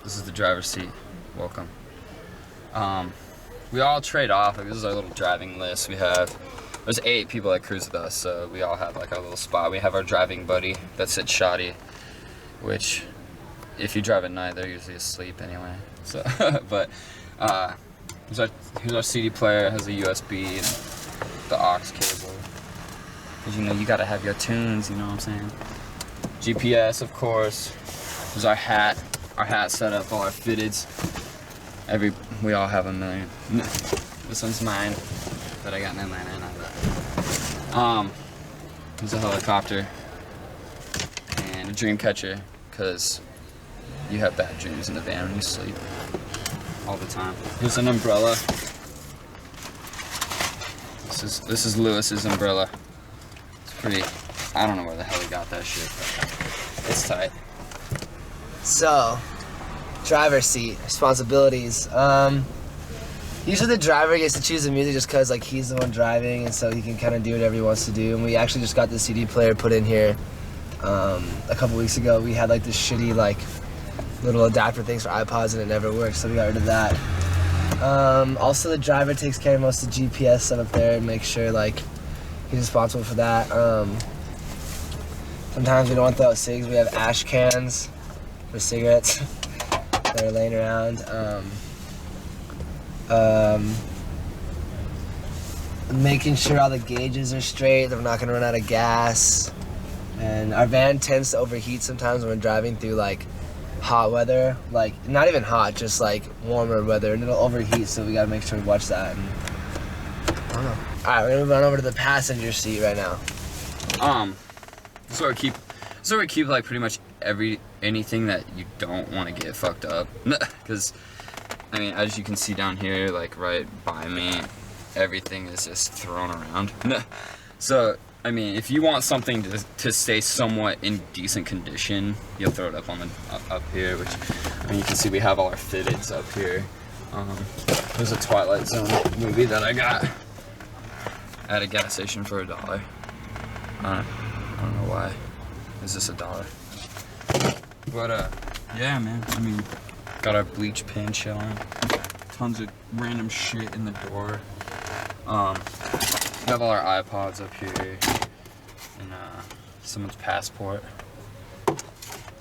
This is the driver's seat. Welcome. We all trade off. Like, this is our little driving list. There's 8 people that cruise with us, so we all have like our little spot. We have our driving buddy that sits shoddy, which if you drive at night, they're usually asleep anyway. So, but here's our CD player. It has a USB and the aux cable. Cause you gotta have your tunes. You know what I'm saying? GPS, of course. There's our hat. Our hat set up, all our fitteds. We all have a million. This one's mine that I got in Atlanta and all that. There's a helicopter and a dream catcher, cause you have bad dreams in the van when you sleep all the time. Here's an umbrella. This is Lewis's umbrella. It's pretty. I don't know where the hell he got that shit, but it's tight. So, driver's seat, responsibilities. Usually the driver gets to choose the music just because like he's the one driving, and so he can kind of do whatever he wants to do. And we actually just got the CD player put in here a couple weeks ago. We had like this shitty like little adapter things for iPods and it never worked, so we got rid of that. Also the driver takes care of most of the GPS set up there and makes sure like he's responsible for that. Sometimes we don't want to throw out cigs. We have ash cans for cigarettes that are laying around. Making sure all the gauges are straight, that we're not gonna run out of gas. And our van tends to overheat sometimes when we're driving through like hot weather, like not even hot, just like warmer weather, and it'll overheat, so we gotta make sure we watch that. And I don't know. Alright, we're gonna run over to the passenger seat right now. So we keep like pretty much anything that you don't want to get fucked up. Because, I mean, as you can see down here, like right by me, everything is just thrown around. So, I mean, if you want something to stay somewhat in decent condition, you'll throw it up on up here, which, I mean, you can see we have all our fitteds up here. There's a Twilight Zone movie that I got at a gas station for $1. I don't know why. Is this $1? But yeah, man. I mean, got our bleach pin chilling. Tons of random shit in the door. We have all our iPods up here and someone's passport.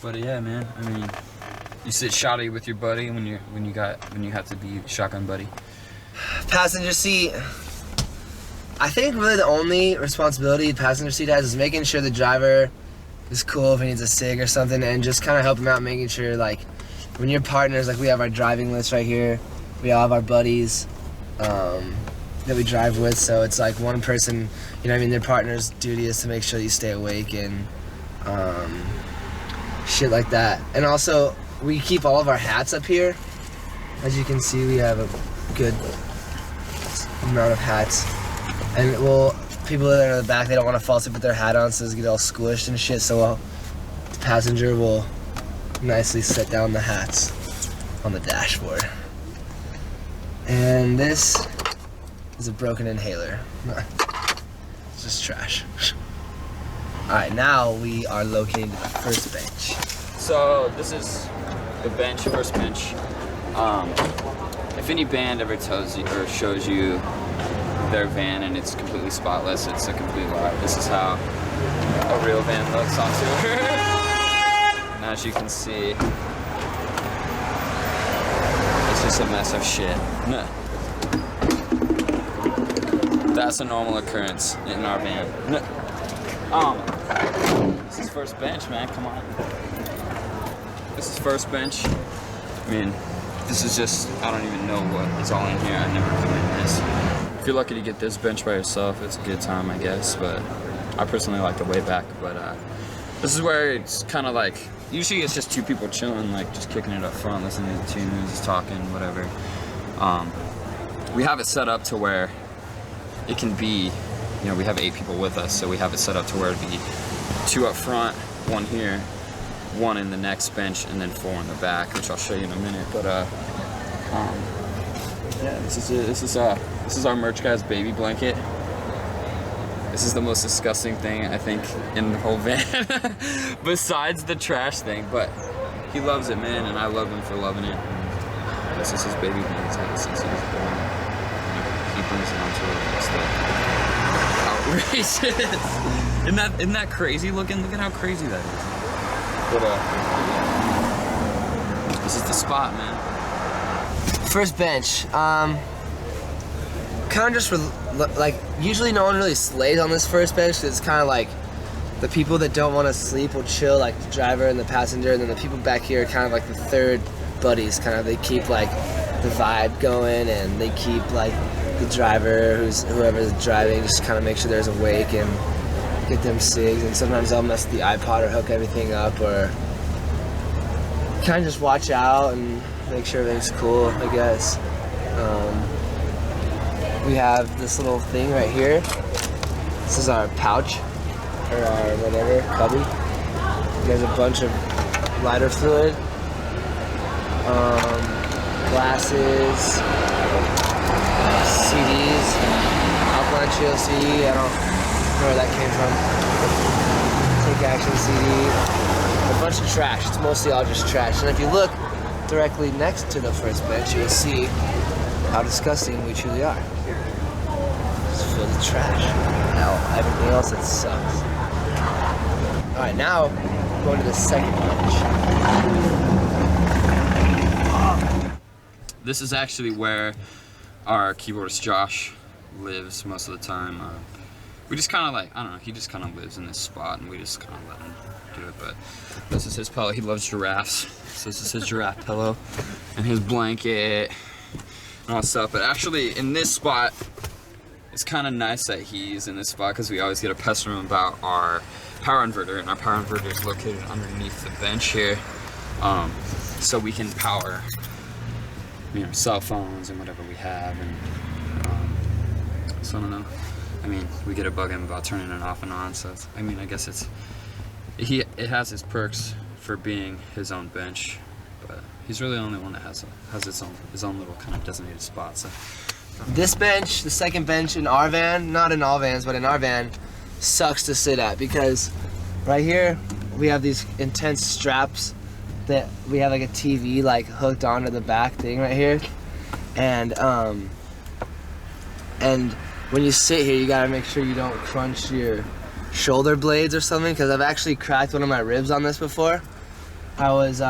But yeah, man. I mean, you sit shoddy with your buddy when you have to be shotgun buddy. Passenger seat. I think really the only responsibility the passenger seat has is making sure the driver is cool if he needs a cig or something, and just kind of help him out, making sure like when you're partners, like we have our driving list right here, we all have our buddies that we drive with, so it's like one person, you know what I mean, their partner's duty is to make sure you stay awake and shit like that. And also we keep all of our hats up here. As you can see, we have a good amount of hats. And people that are in the back, they don't want to fall asleep with their hat on, so they get all squished and shit, so the passenger will nicely set down the hats on the dashboard. And this is a broken inhaler. It's just trash. Alright, now we are located at the first bench. So this is the bench, first bench. If any band ever tells you or shows you their van and it's completely spotless, it's a complete lie. This is how a real van looks on tour. And as you can see, it's just a mess of shit. That's a normal occurrence in our van. This is first bench, man, come on. This is first bench. I mean, this is just, I don't even know what is all in here. I never come in this. If you're lucky to get this bench by yourself, it's a good time, I guess, but I personally like the way back. But this is where it's kind of like, usually it's just 2 people chilling, like just kicking it up front, listening to the tunes, just talking, whatever. We have it set up to where it can be, you know, we have 8 people with us, so we have it set up to where it'd be 2 up front, 1 here, 1 in the next bench, and then 4 in the back, which I'll show you in a minute. But yeah, this is it. This is our merch guy's baby blanket. This is the most disgusting thing I think in the whole van, besides the trash thing. But he loves it, man, and I love him for loving it. This is his baby man. He's had it since he was born. He brings it onto it. It's outrageous. Isn't that crazy looking? Look at how crazy that is. But this is the spot, man. First bench. Kind of just like usually no one really slays on this first bench. 'Cause it's kind of like the people that don't want to sleep will chill, like the driver and the passenger, and then the people back here are kind of like the third buddies. Kind of they keep like the vibe going, and they keep like the driver, whoever's driving, just kind of make sure there's awake and get them cigs. And sometimes I'll mess with the iPod or hook everything up, or kind of just watch out and make sure everything's cool, I guess. We have this little thing right here. This is our pouch, or our whatever, cubby. There's a bunch of lighter fluid, glasses, CDs, Alkaline Chill CD, I don't know where that came from. Take Action CD, a bunch of trash. It's mostly all just trash. And if you look directly next to the first bench, you'll see how disgusting we truly are. It's filled with trash. Now, everything else that sucks. Alright, now going to the second bench. This is actually where our keyboardist Josh lives most of the time. We just kind of like, I don't know, he just kind of lives in this spot, and we just kind of let him do it. But this is his pillow. He loves giraffes, so this is his giraffe pillow and his blanket and all that stuff. But actually, in this spot, it's kind of nice that he's in this spot, because we always get to pester him about our power inverter, and our power inverter is located underneath the bench here, so we can power, you know, cell phones and whatever we have. And so I don't know. I mean, we get to bug him about turning it off and on. So it's, I mean, I guess it has his perks for being his own bench, but he's really the only one that has his own little kind of designated spot. So this bench, the second bench in our van, not in all vans, but in our van, sucks to sit at, because right here we have these intense straps that we have like a TV like hooked onto the back thing right here, and when you sit here, you gotta make sure you don't crunch your shoulder blades or something, because I've actually cracked one of my ribs on this before. I was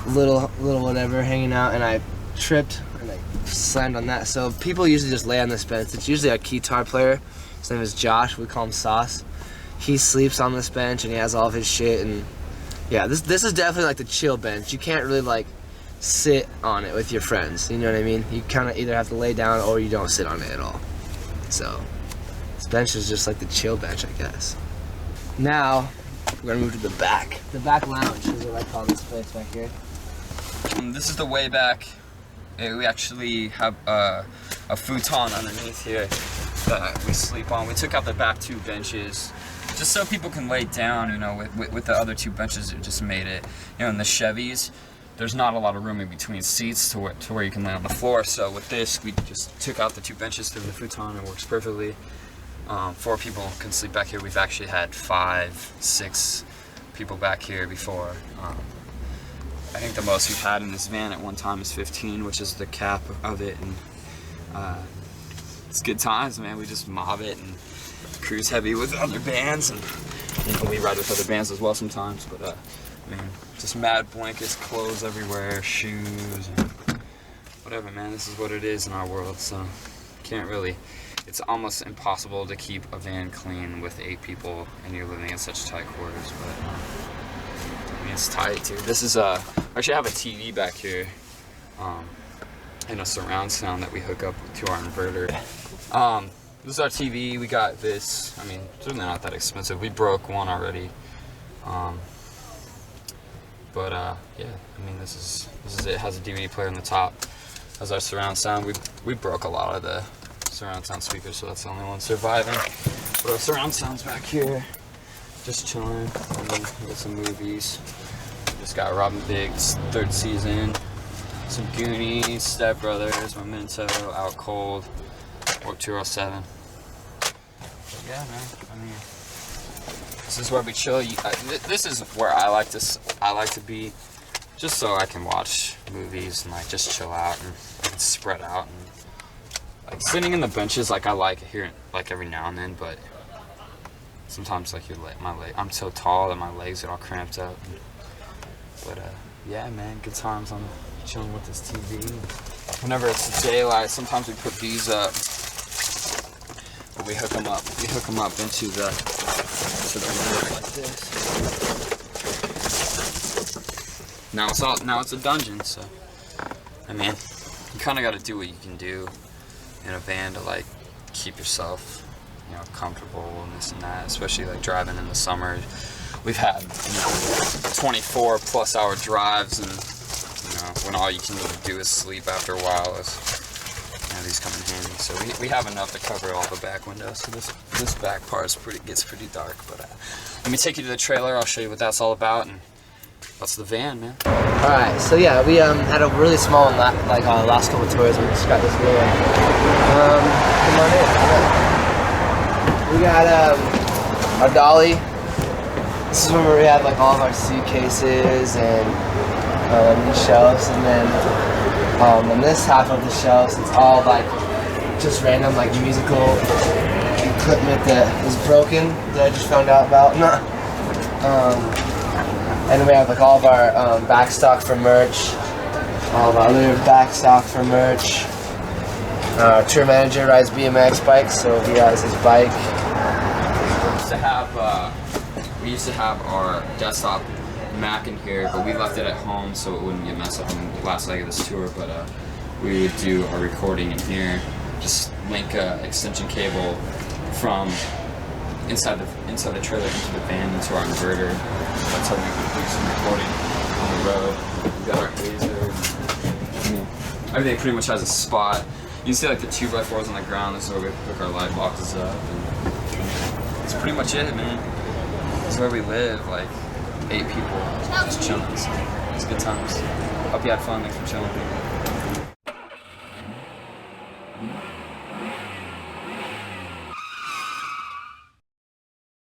little whatever hanging out, and I tripped and I slammed on that. So people usually just lay on this bench. It's usually a guitar player. His name is Josh. We call him Sauce. He sleeps on this bench, and he has all of his shit. And yeah, this is definitely like the chill bench. You can't really like sit on it with your friends. You know what I mean? You kind of either have to lay down or you don't sit on it at all. So this bench is just like the chill bench, I guess. Now we're gonna move to the back lounge is what I call this place back here. This is the way back. We actually have a futon underneath here that we sleep on. We took out the back two benches just so people can lay down, you know, with the other two benches. It just made it, you know, in the Chevys, there's not a lot of room in between seats to where you can lay on the floor. So with this, we just took out the two benches through the futon. It works perfectly. 4 people can sleep back here. We've actually had 5, 6 people back here before. I think the most we've had in this van at one time is 15, which is the cap of it, and it's good times, man. We just mob it and cruise heavy with other bands, and you know, we ride with other bands as well sometimes. But man, just mad blankets, clothes everywhere, shoes, and whatever, man. This is what it is in our world, so can't really. It's almost impossible to keep a van clean with 8 people and you're living in such tight quarters, but I mean, it's tight too. This is actually I have a TV back here, and a surround sound that we hook up to our inverter. This is our TV. We got this. I mean, it's really not that expensive. We broke one already, but yeah. I mean, this is it. It has a DVD player on the top. Has our surround sound. We broke a lot of the surround sound speakers, so that's the only one surviving. But our surround sound's back here, just chilling. We got some movies. Just got Robin Biggs' 3rd season, some Goonies, Step Brothers, Memento, Out Cold, Warped 207. But yeah, man. I mean, This is where we chill. This is where I like to be, just so I can watch movies and like just chill out and spread out. And like sitting in the benches, like I like here like every now and then, but sometimes like I'm so tall that my legs get all cramped up. But yeah, man, good times. I'm chilling with this TV. Whenever it's daylight, sometimes we put these up. We hook them up. We hook them up into the roof like this. Now it's a dungeon. So I mean, you kind of got to do what you can do in a van to like keep yourself, comfortable and this and that. Especially like driving in the summer. We've had 24+ hour drives, and when all you can really do is sleep after a while. These come in handy, so we have enough to cover all the back windows. So this back part gets pretty dark. But let me take you to the trailer. I'll show you what that's all about, and that's the van, man. All right, so yeah, we had a really small one last couple tours. We just got this new one. Come on in. We got our dolly. This is where we have like all of our suitcases and shelves, and then on this half of the shelves, it's all like just random like musical equipment that is broken that I just found out about. And then we have like all of our back stock for merch, all of our other back stock for merch. Our tour manager rides BMX bikes, so he has his bike. We used to have our desktop Mac in here, but we left it at home so it wouldn't get messed up on the last leg of this tour. But we would do our recording in here, just link an extension cable from inside the trailer into the van into our inverter. That's how we would do some recording on the road. We got our hazer. Everything pretty much has a spot. You can see like the 2x4s on the ground. This is where we hook our light boxes up. And that's pretty much it, man. This is where we live, like 8 people just chilling. So it's good times. Hope you had fun. Thanks for chilling.